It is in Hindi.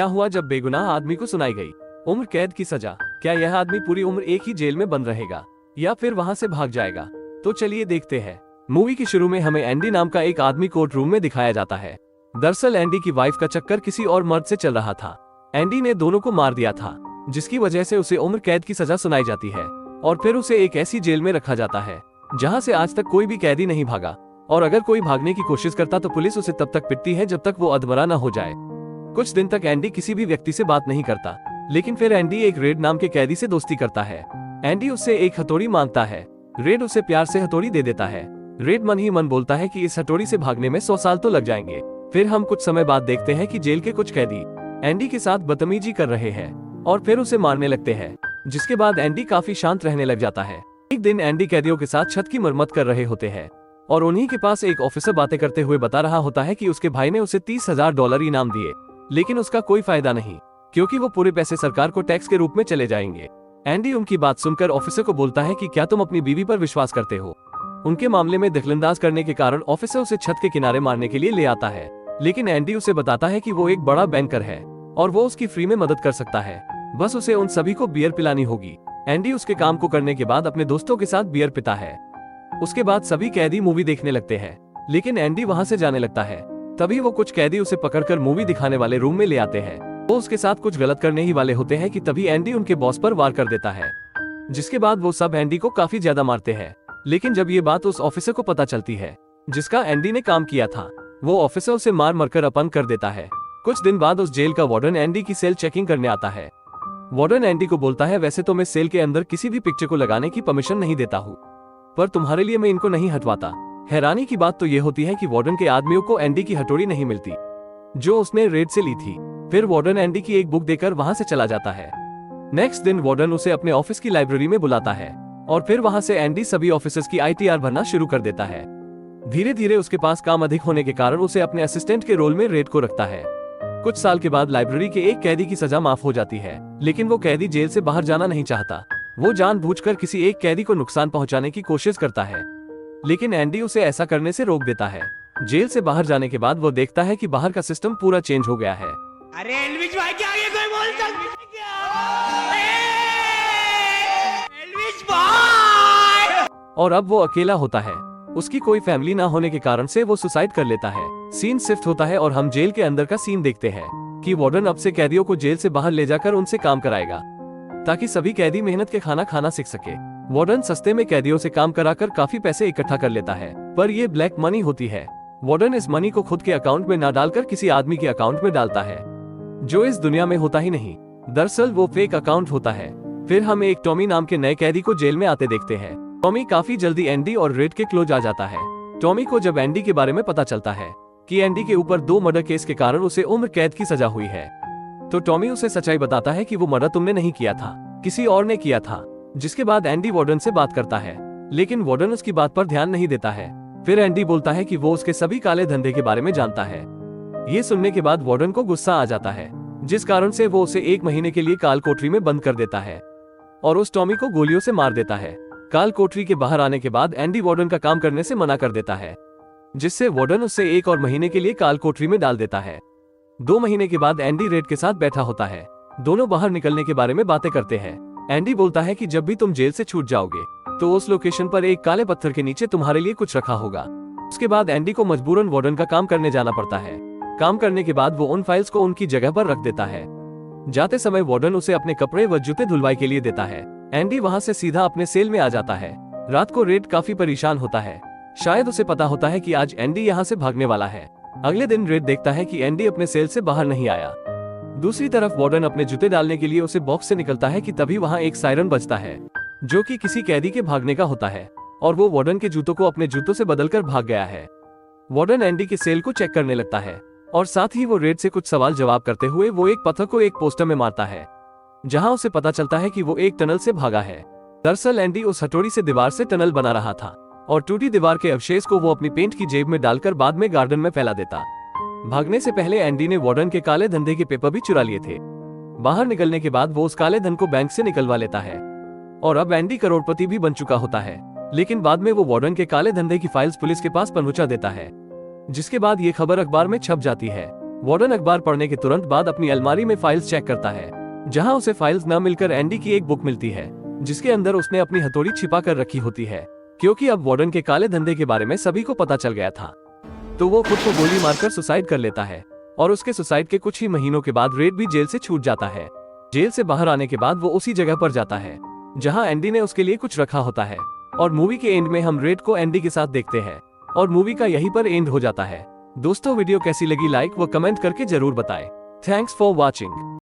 क्या हुआ जब बेगुनाह आदमी को सुनाई गई उम्र कैद की सजा? क्या यह आदमी पूरी उम्र एक ही जेल में बंद रहेगा या फिर वहां से भाग जाएगा? तो चलिए देखते हैं। मूवी के शुरू में हमें एंडी नाम का एक आदमी कोर्ट रूम में दिखाया जाता है। दरअसल एंडी की वाइफ का चक्कर किसी और मर्द से चल रहा था। एंडी ने दोनों को मार दिया था, जिसकी वजह से उसे उम्र कैद की सजा सुनाई जाती है और फिर उसे एक ऐसी जेल में रखा जाता है जहां से आज तक कोई भी कैदी नहीं भागा, और अगर कोई भागने की कोशिश करता तो पुलिस उसे तब तक पिटती है जब तक वो अधमरा न हो जाए। कुछ दिन तक एंडी किसी भी व्यक्ति से बात नहीं करता, लेकिन फिर एंडी एक रेड नाम के कैदी से दोस्ती करता है। एंडी उससे एक हथौड़ी मांगता है। रेड उसे प्यार से हथौड़ी दे देता है। रेड मन ही मन बोलता है कि इस हथौड़ी से भागने में 100 साल तो लग जाएंगे। फिर हम कुछ समय बाद देखते हैं कि जेल के कुछ कैदी एंडी के साथ बदतमीजी कर रहे हैं और फिर उसे मारने लगते हैं, जिसके बाद एंडी काफी शांत रहने लग जाता है। एक दिन एंडी कैदियों के साथ छत की मरम्मत कर रहे होते हैं और उन्हीं के पास एक ऑफिसर बातें करते हुए बता रहा होता है कि उसके भाई ने उसे $30,000 इनाम दिए, लेकिन उसका कोई फायदा नहीं क्योंकि वो पूरे पैसे सरकार को टैक्स के रूप में चले जाएंगे। एंडी उनकी बात सुनकर ऑफिसर को बोलता है कि क्या तुम अपनी बीवी पर विश्वास करते हो? उनके मामले में दखलंदाज करने के कारण ऑफिसर उसे छत के किनारे मारने के लिए ले आता है, लेकिन एंडी उसे बताता है कि वो एक बड़ा बैंकर है और वो उसकी फ्री में मदद कर सकता है, बस उसे उन सभी को बियर पिलानी होगी। एंडी उसके काम को करने के बाद अपने दोस्तों के साथ बियर पिता है। उसके बाद सभी कैदी मूवी देखने लगते हैं, लेकिन एंडी वहां से जाने लगता है। तभी वो कुछ कैदी उसे पकड़कर मूवी दिखाने वाले रूम में ले आते हैं। वो उसके साथ कुछ गलत करने ही वाले होते हैं कि तभी एंडी उनके बॉस पर वार कर देता है, जिसके बाद वो सब एंडी को काफी ज्यादा मारते हैं। लेकिन जब ये बात उस ऑफिसर को पता चलती है जिसका एंडी ने काम किया था, वो ऑफिसर उसे मार मरकर अपंग कर देता है। कुछ दिन बाद उस जेल का वार्डन एंडी की सेल चेकिंग करने आता है। वार्डन एंडी को बोलता है, वैसे तो मैं सेल के अंदर किसी भी पिक्चर को लगाने की परमिशन नहीं देता हूँ, पर तुम्हारे लिए मैं इनको नहीं हटवाता। हैरानी की बात तो ये होती है कि वार्डन के आदमियों को एंडी की हथौड़ी नहीं मिलती जो उसने रेड से ली थी। फिर वार्डन एंडी की एक बुक देकर वहां से चला जाता है। नेक्स्ट दिन वार्डन उसे अपने ऑफिस की लाइब्रेरी में बुलाता है और फिर वहां से एंडी सभी ऑफिसर्स की ITR भरना शुरू कर देता है। धीरे धीरे उसके पास काम अधिक होने के कारण उसे अपने असिस्टेंट के रोल में रेड को रखता है। कुछ साल के बाद लाइब्रेरी के एक कैदी की सजा माफ हो जाती है, लेकिन वो कैदी जेल से बाहर जाना नहीं चाहता। वो जानबूझकर किसी एक कैदी को नुकसान पहुंचाने की कोशिश करता है, लेकिन एंडी उसे ऐसा करने से रोक देता है। जेल से बाहर जाने के बाद वो देखता है कि बाहर का सिस्टम पूरा चेंज हो गया है। अरे एल्विश भाई के आगे कोई बोल सकता है? एल्विश भाई! और अब वो अकेला होता है। उसकी कोई फैमिली ना होने के कारण से वो सुसाइड कर लेता है। सीन शिफ्ट होता है और हम जेल के अंदर का सीन देखते हैं कि वार्डन अब से कैदियों को जेल से बाहर ले जाकर उनसे काम कराएगा ताकि सभी कैदी मेहनत के खाना खाना सीख सके। वार्डन सस्ते में कैदियों से काम कराकर काफी पैसे इकट्ठा कर लेता है, पर ये ब्लैक मनी होती है। वार्डन इस मनी को खुद के अकाउंट में न डालकर किसी आदमी के अकाउंट में डालता है जो इस दुनिया में होता ही नहीं। दरअसल वो फेक अकाउंट होता है। फिर हम एक टॉमी नाम के नए कैदी को जेल में आते देखते हैं। टॉमी काफी जल्दी एंडी और रेड के क्लोज आ जाता है। टॉमी को जब एंडी के बारे में पता चलता है कि एंडी के ऊपर 2 मर्डर केस के कारण उसे उम्र कैद की सजा हुई है, तो टॉमी उसे सच्चाई बताता है कि वो मर्डर तुमने नहीं किया था, किसी और ने किया था। जिसके बाद एंडी वार्डन से बात करता है, लेकिन वार्डन उसकी बात पर ध्यान नहीं देता है। फिर एंडी बोलता है कि वो उसके सभी काले धंधे के बारे में जानता है। ये सुनने के बाद वार्डन को गुस्सा आ जाता है, जिस कारण से वो उसे 1 महीने के लिए काल कोठरी में बंद कर देता है और उस टॉमी को गोलियों से मार देता है। काल कोठरी के बाहर आने के बाद एंडी वार्डन का काम करने से मना कर देता है, जिससे वार्डन उससे 1 और महीने के लिए काल कोठरी में डाल देता है। 2 महीने के बाद एंडी रेड के साथ बैठा होता है। दोनों बाहर निकलने के बारे में बातें करते हैं। एंडी बोलता है कि जब भी तुम जेल से छूट जाओगे तो उस लोकेशन पर एक काले पत्थर के नीचे तुम्हारे लिए कुछ रखा होगा। उसके बाद एंडी को मजबूरन वार्डन का काम करने जाना पड़ता है। काम करने के बाद वो उन फाइल्स को उनकी जगह पर रख देता है। जाते समय वार्डन उसे अपने कपड़े व जूते धुलवाई के लिए देता है। एंडी वहां से सीधा अपने सेल में आ जाता है। रात को रेड काफी परेशान होता है। शायद उसे पता होता है कि आज एंडी यहाँ से भागने वाला है। अगले दिन रेड देखता है कि एंडी अपने सेल से बाहर नहीं आया। दूसरी तरफ वार्डन अपने जूते डालने के लिए उसे बॉक्स से निकलता है कि तभी वहाँ एक सायरन बजता है जो कि किसी कैदी के भागने का होता है, और वो वार्डन के जूतों को अपने जूतों से बदलकर भाग गया है। वार्डन एंडी के सेल को चेक करने लगता है और साथ ही वो रेड से कुछ सवाल जवाब करते हुए वो एक पत्थर को एक पोस्टर में मारता है, जहां उसे पता चलता है कि वो एक टनल से भागा है। दरअसल एंडी उस हथौड़ी से दीवार से टनल बना रहा था और टूटी दीवार के अवशेष को वो अपनी पेंट की जेब में डालकर बाद में गार्डन में फैला देता। भागने से पहले एंडी ने वार्डन के काले धंधे के पेपर भी चुरा लिए थे। बाहर निकलने के बाद वो उस काले धन को बैंक से निकलवा लेता है और अब एंडी करोड़पति भी बन चुका होता है। लेकिन बाद में वो वार्डन के काले धंधे की फाइल्स पुलिस के पास पहुंचा देता है, जिसके बाद ये खबर अखबार में छप जाती है। वार्डन अखबार पढ़ने के तुरंत बाद अपनी अलमारी में फाइल्स चेक करता है, जहां उसे फाइल्स न मिलकर एंडी की एक बुक मिलती है, जिसके अंदर उसने अपनी हथौड़ी छिपा कर रखी होती है, क्योंकि अब वार्डन के काले धंधे के बारे में सभी को पता चल गया था। तो वो खुद को गोली मारकर सुसाइड कर लेता है और उसके सुसाइड के कुछ ही महीनों के बाद रेड भी जेल से छूट जाता है। जेल से बाहर आने के बाद वो उसी जगह पर जाता है जहां एंडी ने उसके लिए कुछ रखा होता है, और मूवी के एंड में हम रेड को एंडी के साथ देखते हैं और मूवी का यहीं पर एंड हो जाता है। दोस्तों वीडियो कैसी लगी लाइक व कमेंट करके जरूर बताएं। Thanks for watching.